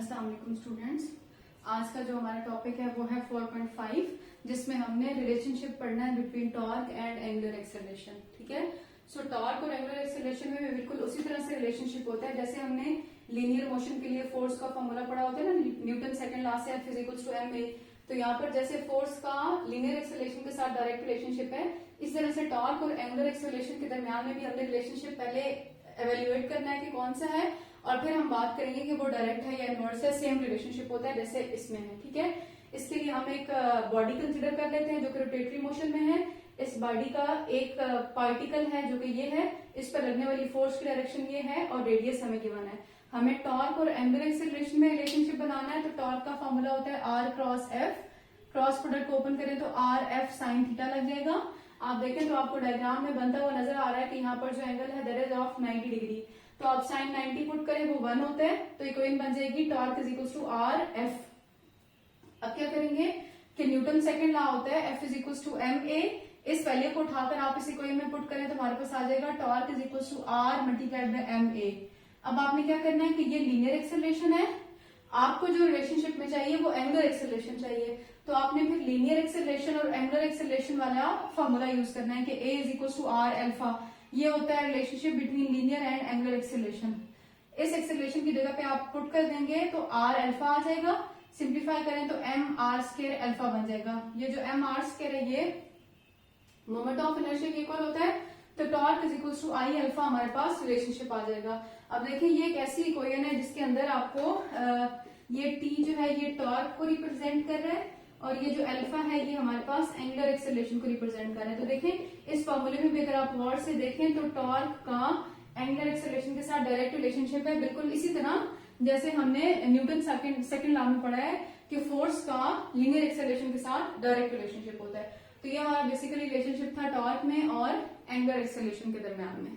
अस्सलाम वालेकुम स्टूडेंट्स। आज का जो हमारा टॉपिक है वो है 4.5, जिसमें हमने रिलेशनशिप पढ़ना है between torque and angular acceleration. ठीक है। सो टॉर्क और एंगुलर एक्सेलरेशन में बिल्कुल उसी तरह से रिलेशनशिप होता है जैसे हमने लीनियर मोशन के लिए फोर्स का फॉर्मूला पढ़ा होता है ना, न्यूटन सेकंड लॉ से F इक्वल्स टू ma। तो यहाँ पर जैसे फोर्स का लीनियर एक्सेलरेशन के साथ डायरेक्ट रिलेशनशिप है, इस तरह से टॉर्क और एंगुलर एक्सेलरेशन के दरमियान में भी हमने रिलेशनशिप पहले एवेल्युएट करना है कि कौन सा है, और फिर हम बात करेंगे कि वो डायरेक्ट है या इनवर्स है। सेम रिलेशनशिप होता है जैसे इसमें है। ठीक है। इसके लिए हम एक बॉडी कंसिडर कर लेते हैं जो कि रोटेटरी मोशन में है। इस बॉडी का एक पार्टिकल है जो कि ये है, इस पर लगने वाली फोर्स की डायरेक्शन ये है और रेडियस हमें गिवन है। हमें टॉर्क और एंगुलर एक्सेलरेशन में रिलेशनशिप बनाना है। तो टॉर्क का फॉर्मूला होता है R cross F। Cross product को ओपन करें तो R F साइन थीटा लग जाएगा। आप देखें तो आपको डायग्राम में बनता हुआ नजर आ रहा है कि यहाँ पर जो एंगल है दैट इज ऑफ 90 डिग्री। तो आप साइन 90 पुट करें वो 1 होता है, तो इक्वेशन बन जाएगी torque is equal to R F। अब क्या करेंगे कि न्यूटन सेकंड लॉ होता है F is equal to ma। इस वैल्यू को उठाकर आप इस इक्वेशन में पुट करें तो हमारे पास आ जाएगा torque is equal to R multiplied by ma। अब आपने क्या करना है कि ये लीनियर एक्सेलरेशन है, आपको जो रिलेशनशिप में चाहिए वो एंगुलर एक्सेलरेशन चाहिए। तो आपने फिर लीनियर एक्सेलरेशन और एंगुलर एक्सेलरेशन वाला फॉर्मूला यूज करना है कि a is equal to R alpha. ये होता है relationship between linear and angular acceleration. इस एक्सेलरेशन की जगह पे आप पुट कर देंगे तो R अल्फा आ जाएगा। सिंप्लीफाई करें तो m r स्क्वायर अल्फा बन जाएगा। ये जो m r स्क्वायर है ये मोमेंट ऑफ इनर्शिया के इक्वल होता है। तो torque is equal to I alpha हमारे पास रिलेशनशिप आ जाएगा। अब देखिए ये एक ऐसी इक्वेशन है जिसके अंदर आपको ये T जो है ये टॉर्क को रिप्रेजेंट कर रहा है और ये जो अल्फा है ये हमारे पास एंगुलर एक्सेलरेशन को रिप्रेजेंट कर रहा है। तो देखें इस फॉर्मूले में भी अगर आप गौर से देखें तो टॉर्क का एंगुलर एक्सेलरेशन के साथ डायरेक्ट रिलेशनशिप है, बिल्कुल इसी तरह जैसे हमने न्यूटन सेकंड लॉ में पढ़ा है कि फोर्स का लीनियर एक्सेलरेशन के साथ डायरेक्ट रिलेशनशिप होता है। तो ये हमारा बेसिकली रिलेशनशिप था टॉर्क में और एंगुलर एक्सेलरेशन के दरमियान में।